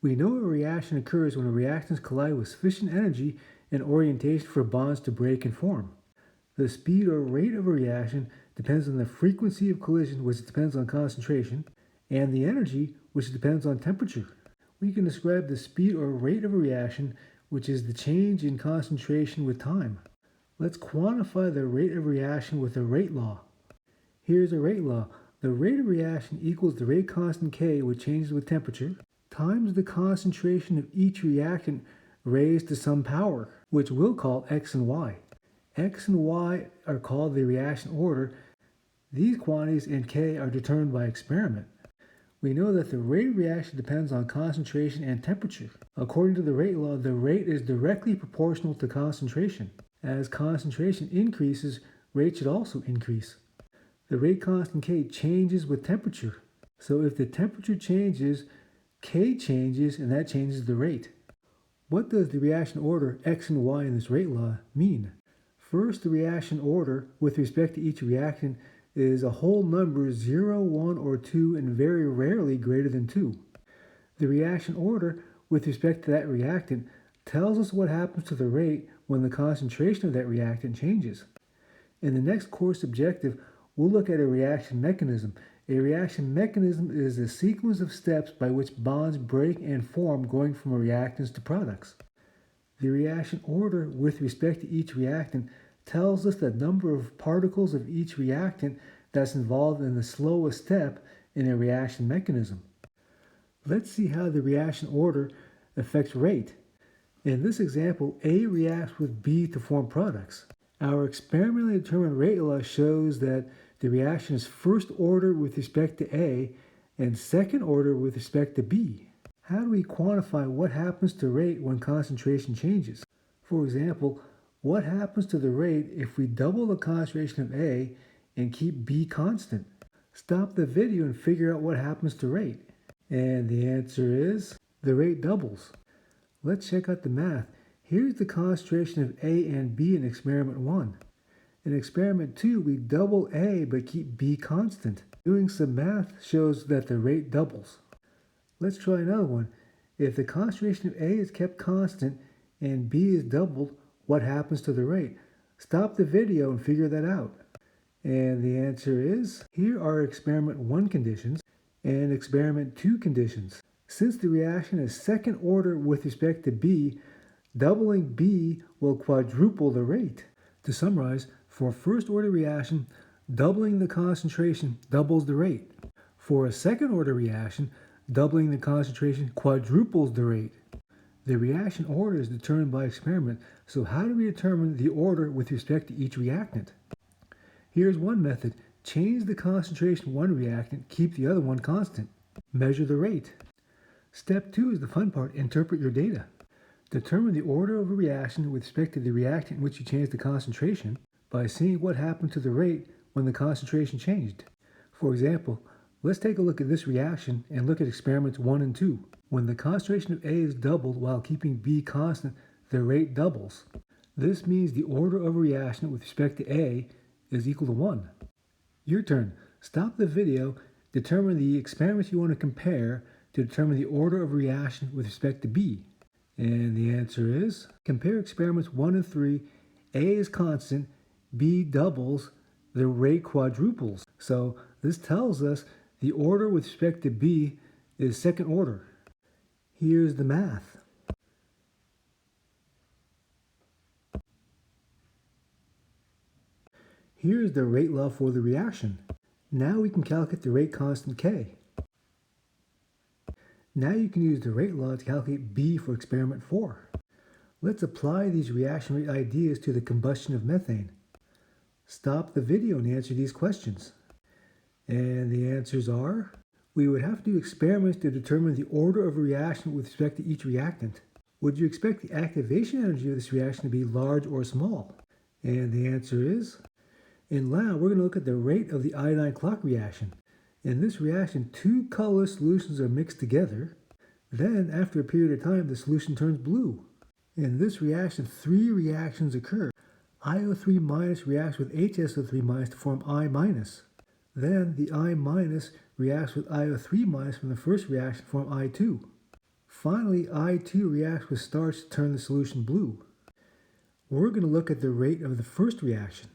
We know a reaction occurs when reactions collide with sufficient energy and orientation for bonds to break and form. The speed or rate of a reaction depends on the frequency of collision, which depends on concentration, and the energy, which depends on temperature. We can describe the speed or rate of a reaction, which is the change in concentration with time. Let's quantify the rate of reaction with the rate law. Here's a rate law. The rate of reaction equals the rate constant K, which changes with temperature, times the concentration of each reactant raised to some power, which we'll call X and Y. X and Y are called the reaction order. These quantities and K are determined by experiment. We know that the rate of reaction depends on concentration and temperature. According to the rate law, the rate is directly proportional to concentration. As concentration increases, rate should also increase. The rate constant K changes with temperature. So if the temperature changes, K changes, and that changes the rate. What does the reaction order X and Y in this rate law mean? First, the reaction order with respect to each reactant is a whole number 0, 1, or 2, and very rarely greater than 2. The reaction order with respect to that reactant tells us what happens to the rate when the concentration of that reactant changes. In the next course objective, we'll look at a reaction mechanism. A reaction mechanism is a sequence of steps by which bonds break and form going from reactants to products. The reaction order with respect to each reactant tells us the number of particles of each reactant that's involved in the slowest step in a reaction mechanism. Let's see how the reaction order affects rate. In this example, A reacts with B to form products. Our experimentally determined rate law shows that the reaction is first order with respect to A and second order with respect to B. How do we quantify what happens to rate when concentration changes? For example, what happens to the rate if we double the concentration of A and keep B constant? Stop the video and figure out what happens to rate. And the answer is the rate doubles. Let's check out the math. Here's the concentration of A and B in experiment 1. In experiment 2, we double A but keep B constant. Doing some math shows that the rate doubles. Let's try another one. If the concentration of A is kept constant and B is doubled, what happens to the rate? Stop the video and figure that out. And the answer is, here are experiment 1 conditions and experiment 2 conditions. Since the reaction is second order with respect to B, doubling B will quadruple the rate. To summarize, for a first order reaction, doubling the concentration doubles the rate. For a second order reaction, doubling the concentration quadruples the rate. The reaction order is determined by experiment, so how do we determine the order with respect to each reactant? Here's one method. Change the concentration of one reactant, keep the other one constant. Measure the rate. Step 2 is the fun part. Interpret your data. Determine the order of a reaction with respect to the reactant in which you change the concentration by seeing what happened to the rate when the concentration changed. For example, let's take a look at this reaction and look at experiments 1 and 2. When the concentration of A is doubled while keeping B constant, the rate doubles. This means the order of a reaction with respect to A is equal to 1. Your turn. Stop the video, determine the experiments you want to compare to determine the order of reaction with respect to B. And the answer is, compare experiments 1 and 3. A is constant, B doubles, the rate quadruples. So this tells us the order with respect to B is second order. Here's the math. Here's the rate law for the reaction. Now we can calculate the rate constant K. Now you can use the rate law to calculate B for experiment 4. Let's apply these reaction rate ideas to the combustion of methane. Stop the video and answer these questions. And the answers are, we would have to do experiments to determine the order of a reaction with respect to each reactant. Would you expect the activation energy of this reaction to be large or small? And the answer is, in lab, we're going to look at the rate of the iodine clock reaction. In this reaction, 2 colorless solutions are mixed together. Then, after a period of time, the solution turns blue. In this reaction, 3 reactions occur. IO3- reacts with HSO3- to form I-. Then, the I- reacts with IO3- from the first reaction to form I2. Finally, I2 reacts with starch to turn the solution blue. We're going to look at the rate of the first reaction.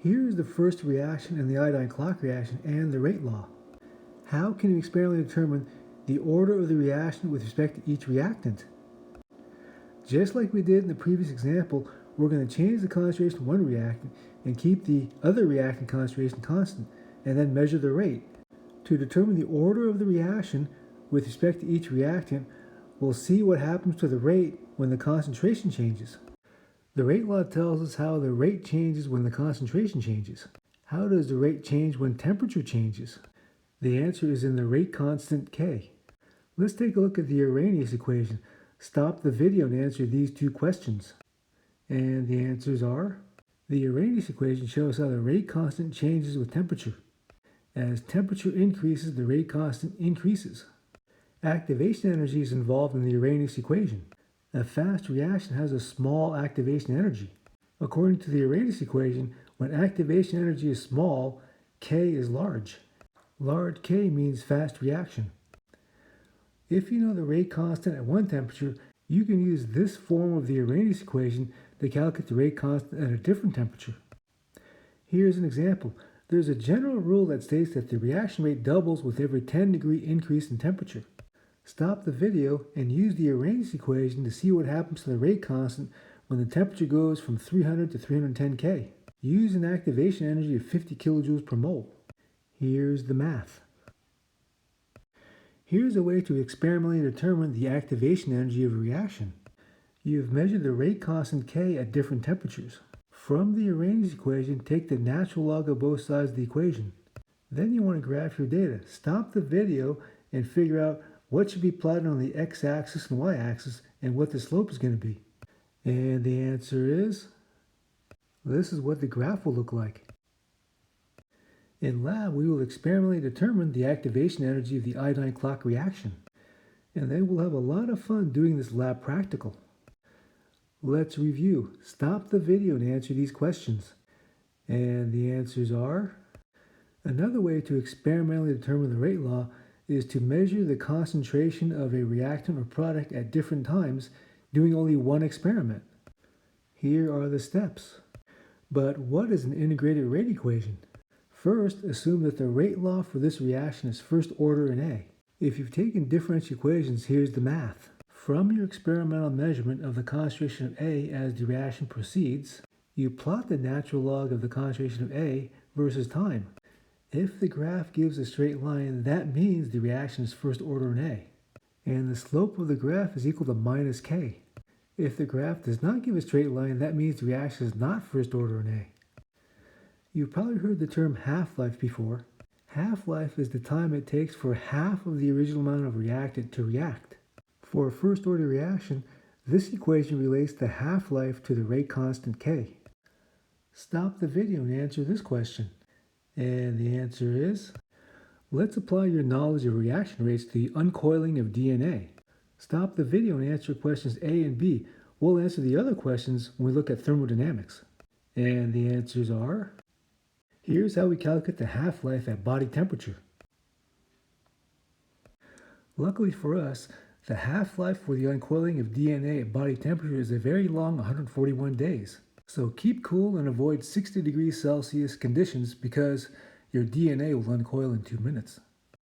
Here is the first reaction in the iodine clock reaction and the rate law. How can you experimentally determine the order of the reaction with respect to each reactant? Just like we did in the previous example, we're going to change the concentration of one reactant and keep the other reactant concentration constant, and then measure the rate. To determine the order of the reaction with respect to each reactant, we'll see what happens to the rate when the concentration changes. The rate law tells us how the rate changes when the concentration changes. How does the rate change when temperature changes? The answer is in the rate constant K. Let's take a look at the Arrhenius equation. Stop the video and answer these two questions. And the answers are: the Arrhenius equation shows how the rate constant changes with temperature. As temperature increases, the rate constant increases. Activation energy is involved in the Arrhenius equation. A fast reaction has a small activation energy. According to the Arrhenius equation, when activation energy is small, K is large. Large K means fast reaction. If you know the rate constant at one temperature, you can use this form of the Arrhenius equation to calculate the rate constant at a different temperature. Here's an example. There's a general rule that states that the reaction rate doubles with every 10-degree increase in temperature. Stop the video and use the Arrhenius equation to see what happens to the rate constant when the temperature goes from 300 to 310 K. Use an activation energy of 50 kilojoules per mole. Here's the math. Here's a way to experimentally determine the activation energy of a reaction. You have measured the rate constant K at different temperatures. From the Arrhenius equation, take the natural log of both sides of the equation. Then you want to graph your data. Stop the video and figure out what should be plotted on the x-axis and y-axis and what the slope is going to be. And the answer is, this is what the graph will look like. In lab, we will experimentally determine the activation energy of the iodine clock reaction. And then we'll have a lot of fun doing this lab practical. Let's review. Stop the video and answer these questions. And the answers are: another way to experimentally determine the rate law is to measure the concentration of a reactant or product at different times, doing only one experiment. Here are the steps. But what is an integrated rate equation? First, assume that the rate law for this reaction is first order in A. If you've taken differential equations, here's the math. From your experimental measurement of the concentration of A as the reaction proceeds, you plot the natural log of the concentration of A versus time. If the graph gives a straight line, that means the reaction is first order in A. And the slope of the graph is equal to minus K. If the graph does not give a straight line, that means the reaction is not first order in A. You've probably heard the term half-life before. Half-life is the time it takes for half of the original amount of reactant to react. For a first-order reaction, this equation relates the half-life to the rate constant K. Stop the video and answer this question. And the answer is, let's apply your knowledge of reaction rates to the uncoiling of DNA. Stop the video and answer questions A and B. We'll answer the other questions when we look at thermodynamics. And the answers are, here's how we calculate the half-life at body temperature. Luckily for us, the half-life for the uncoiling of DNA at body temperature is a very long 141 days. So keep cool and avoid 60 degrees Celsius conditions because your DNA will uncoil in 2 minutes.